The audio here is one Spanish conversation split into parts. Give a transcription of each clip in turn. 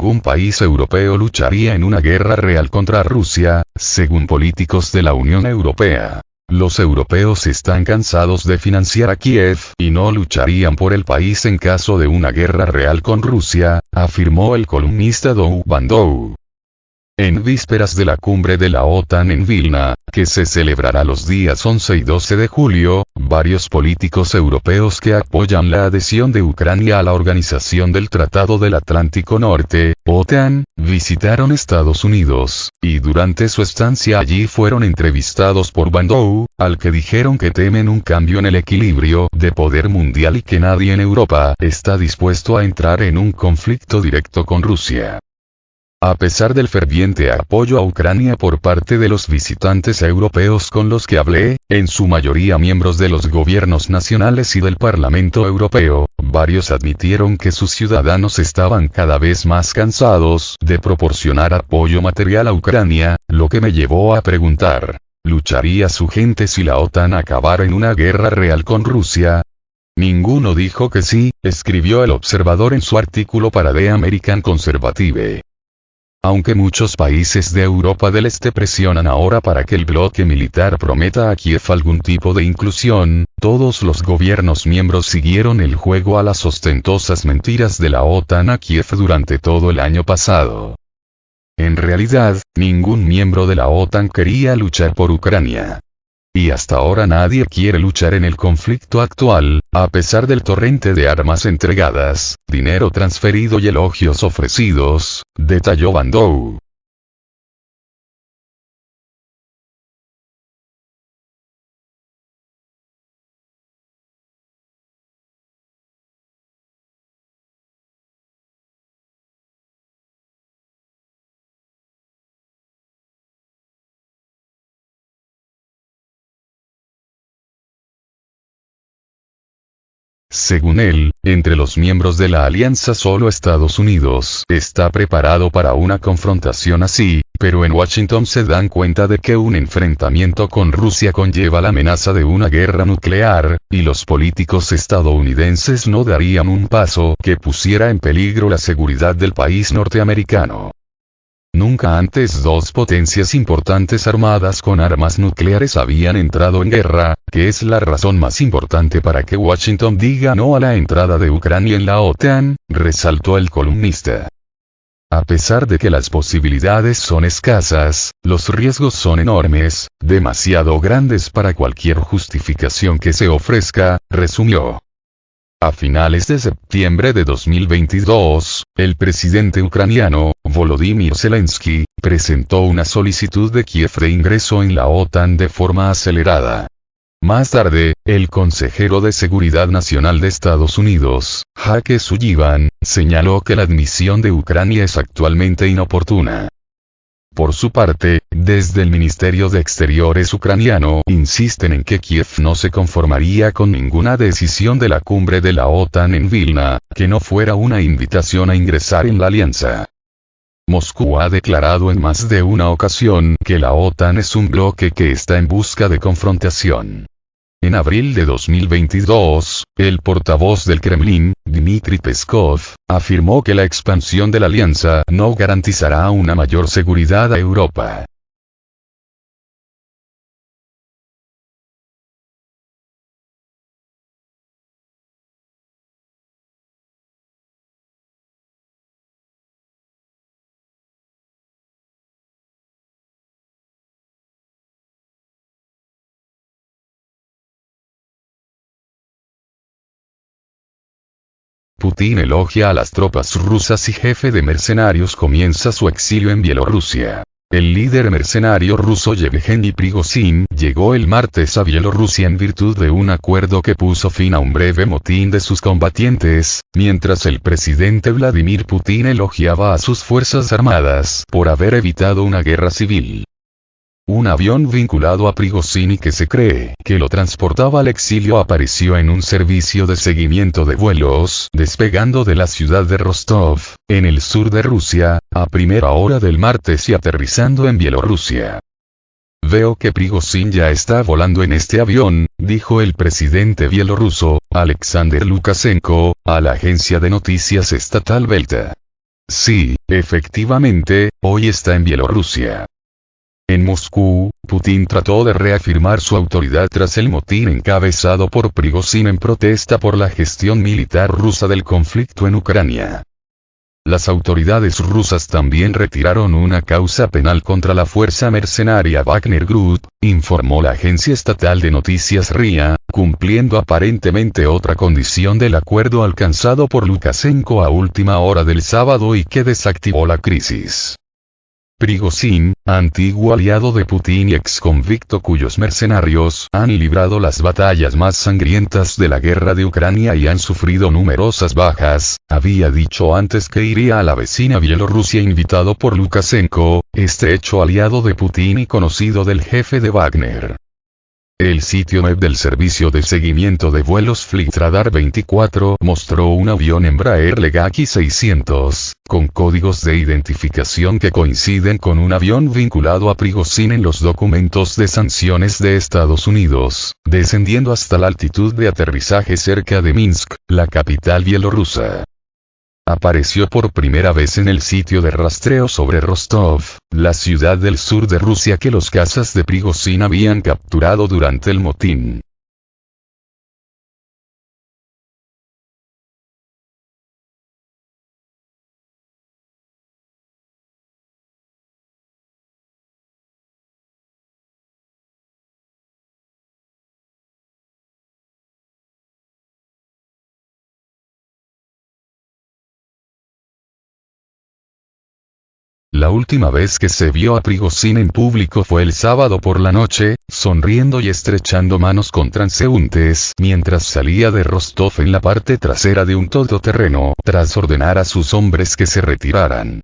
ningún país europeo lucharía en una guerra real contra Rusia, según políticos de la Unión Europea. Los europeos están cansados de financiar a Kiev y no lucharían por el país en caso de una guerra real con Rusia, afirmó el columnista Doug Bandow. En vísperas de la cumbre de la OTAN en Vilna, que se celebrará los días 11 y 12 de julio, varios políticos europeos que apoyan la adhesión de Ucrania a la Organización del Tratado del Atlántico Norte, OTAN, visitaron Estados Unidos, y durante su estancia allí fueron entrevistados por Bandow, al que dijeron que temen un cambio en el equilibrio de poder mundial y que nadie en Europa está dispuesto a entrar en un conflicto directo con Rusia. A pesar del ferviente apoyo a Ucrania por parte de los visitantes europeos con los que hablé, en su mayoría miembros de los gobiernos nacionales y del Parlamento Europeo, varios admitieron que sus ciudadanos estaban cada vez más cansados de proporcionar apoyo material a Ucrania, lo que me llevó a preguntar, ¿lucharía su gente si la OTAN acabara en una guerra real con Rusia? Ninguno dijo que sí, escribió el observador en su artículo para The American Conservative. Aunque muchos países de Europa del Este presionan ahora para que el bloque militar prometa a Kiev algún tipo de inclusión, todos los gobiernos miembros siguieron el juego a las ostentosas mentiras de la OTAN a Kiev durante todo el año pasado. En realidad, ningún miembro de la OTAN quería luchar por Ucrania. Y hasta ahora nadie quiere luchar en el conflicto actual, a pesar del torrente de armas entregadas, dinero transferido y elogios ofrecidos, detalló Bandow. Según él, entre los miembros de la alianza solo Estados Unidos está preparado para una confrontación así, pero en Washington se dan cuenta de que un enfrentamiento con Rusia conlleva la amenaza de una guerra nuclear, y los políticos estadounidenses no darían un paso que pusiera en peligro la seguridad del país norteamericano. Nunca antes dos potencias importantes armadas con armas nucleares habían entrado en guerra, que es la razón más importante para que Washington diga no a la entrada de Ucrania en la OTAN, resaltó el columnista. A pesar de que las posibilidades son escasas, los riesgos son enormes, demasiado grandes para cualquier justificación que se ofrezca, resumió. A finales de septiembre de 2022, el presidente ucraniano, Volodymyr Zelensky, presentó una solicitud de Kiev de ingreso en la OTAN de forma acelerada. Más tarde, el consejero de Seguridad Nacional de Estados Unidos, Jake Sullivan, señaló que la admisión de Ucrania es actualmente inoportuna. Por su parte, desde el Ministerio de Exteriores ucraniano insisten en que Kiev no se conformaría con ninguna decisión de la cumbre de la OTAN en Vilna, que no fuera una invitación a ingresar en la alianza. Moscú ha declarado en más de una ocasión que la OTAN es un bloque que está en busca de confrontación. En abril de 2022, el portavoz del Kremlin, Dmitry Peskov, afirmó que la expansión de la alianza no garantizará una mayor seguridad a Europa. Putin elogia a las tropas rusas y jefe de mercenarios comienza su exilio en Bielorrusia. El líder mercenario ruso Yevgeny Prigozhin llegó el martes a Bielorrusia en virtud de un acuerdo que puso fin a un breve motín de sus combatientes, mientras el presidente Vladimir Putin elogiaba a sus fuerzas armadas por haber evitado una guerra civil. Un avión vinculado a Prigozhin y que se cree que lo transportaba al exilio apareció en un servicio de seguimiento de vuelos, despegando de la ciudad de Rostov, en el sur de Rusia, a primera hora del martes y aterrizando en Bielorrusia. Veo que Prigozhin ya está volando en este avión, dijo el presidente bielorruso, Alexander Lukashenko, a la agencia de noticias estatal Belta. Sí, efectivamente, hoy está en Bielorrusia. En Moscú, Putin trató de reafirmar su autoridad tras el motín encabezado por Prigozhin en protesta por la gestión militar rusa del conflicto en Ucrania. Las autoridades rusas también retiraron una causa penal contra la fuerza mercenaria Wagner Group, informó la agencia estatal de noticias RIA, cumpliendo aparentemente otra condición del acuerdo alcanzado por Lukashenko a última hora del sábado y que desactivó la crisis. Prigozhin, antiguo aliado de Putin y exconvicto cuyos mercenarios han librado las batallas más sangrientas de la guerra de Ucrania y han sufrido numerosas bajas, había dicho antes que iría a la vecina Bielorrusia invitado por Lukashenko, estrecho aliado de Putin y conocido del jefe de Wagner. El sitio web del servicio de seguimiento de vuelos Flightradar 24 mostró un avión Embraer Legacy 600, con códigos de identificación que coinciden con un avión vinculado a Prigozhin en los documentos de sanciones de Estados Unidos, descendiendo hasta la altitud de aterrizaje cerca de Minsk, la capital bielorrusa. Apareció por primera vez en el sitio de rastreo sobre Rostov, la ciudad del sur de Rusia que los cazas de Prigozhin habían capturado durante el motín. La última vez que se vio a Prigozhin en público fue el sábado por la noche, sonriendo y estrechando manos con transeúntes mientras salía de Rostov en la parte trasera de un todoterreno, tras ordenar a sus hombres que se retiraran.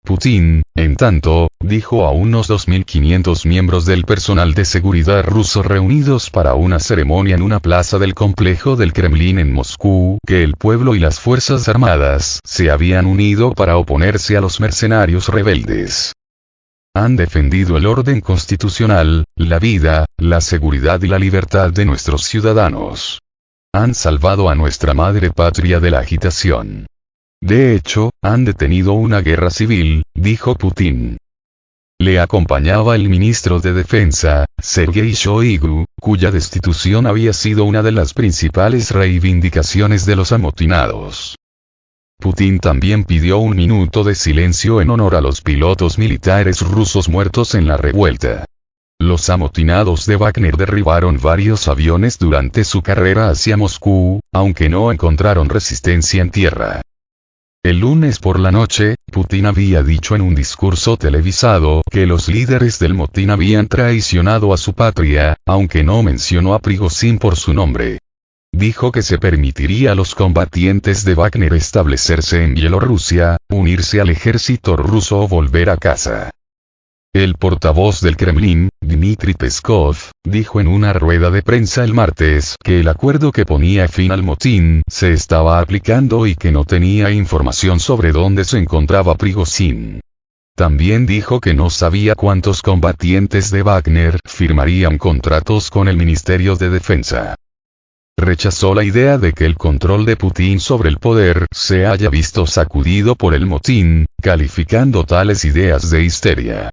Putin, en tanto, dijo a unos 2.500 miembros del personal de seguridad ruso reunidos para una ceremonia en una plaza del complejo del Kremlin en Moscú que el pueblo y las fuerzas armadas se habían unido para oponerse a los mercenarios rebeldes. Han defendido el orden constitucional, la vida, la seguridad y la libertad de nuestros ciudadanos. Han salvado a nuestra madre patria de la agitación. De hecho, han detenido una guerra civil, dijo Putin. Le acompañaba el ministro de Defensa, Sergei Shoigu, cuya destitución había sido una de las principales reivindicaciones de los amotinados. Putin también pidió un minuto de silencio en honor a los pilotos militares rusos muertos en la revuelta. Los amotinados de Wagner derribaron varios aviones durante su carrera hacia Moscú, aunque no encontraron resistencia en tierra. El lunes por la noche, Putin había dicho en un discurso televisado que los líderes del motín habían traicionado a su patria, aunque no mencionó a Prigozhin por su nombre. Dijo que se permitiría a los combatientes de Wagner establecerse en Bielorrusia, unirse al ejército ruso o volver a casa. El portavoz del Kremlin, Dmitry Peskov, dijo en una rueda de prensa el martes que el acuerdo que ponía fin al motín se estaba aplicando y que no tenía información sobre dónde se encontraba Prigozhin. También dijo que no sabía cuántos combatientes de Wagner firmarían contratos con el Ministerio de Defensa. Rechazó la idea de que el control de Putin sobre el poder se haya visto sacudido por el motín, calificando tales ideas de histeria.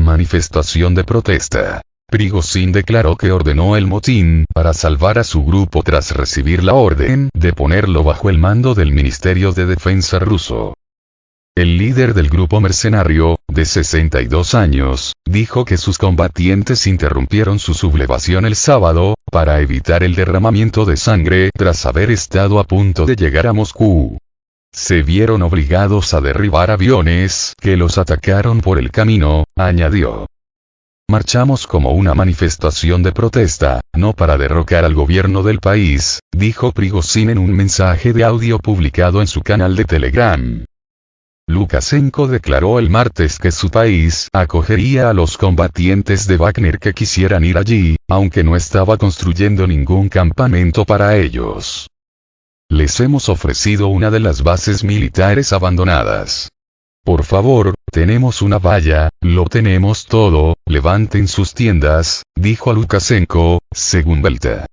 Manifestación de protesta. Prigozhin declaró que ordenó el motín para salvar a su grupo tras recibir la orden de ponerlo bajo el mando del Ministerio de Defensa ruso. El líder del grupo mercenario, de 62 años, dijo que sus combatientes interrumpieron su sublevación el sábado, para evitar el derramamiento de sangre tras haber estado a punto de llegar a Moscú. Se vieron obligados a derribar aviones que los atacaron por el camino, añadió. Marchamos como una manifestación de protesta, no para derrocar al gobierno del país, dijo Prigozhin en un mensaje de audio publicado en su canal de Telegram. Lukashenko declaró el martes que su país acogería a los combatientes de Wagner que quisieran ir allí, aunque no estaba construyendo ningún campamento para ellos. Les hemos ofrecido una de las bases militares abandonadas. Por favor, tenemos una valla, lo tenemos todo, levanten sus tiendas, dijo Lukashenko, según Belta.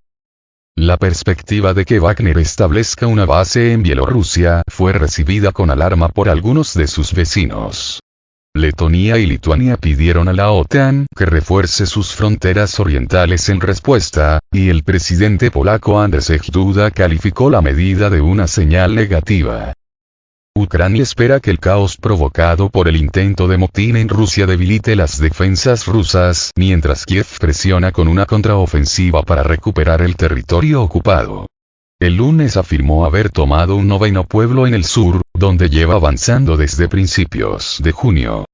La perspectiva de que Wagner establezca una base en Bielorrusia fue recibida con alarma por algunos de sus vecinos. Letonia y Lituania pidieron a la OTAN que refuerce sus fronteras orientales en respuesta, y el presidente polaco Andrzej Duda calificó la medida de una señal negativa. Ucrania espera que el caos provocado por el intento de motín en Rusia debilite las defensas rusas, mientras Kiev presiona con una contraofensiva para recuperar el territorio ocupado. El lunes afirmó haber tomado un noveno pueblo en el sur, donde lleva avanzando desde principios de junio.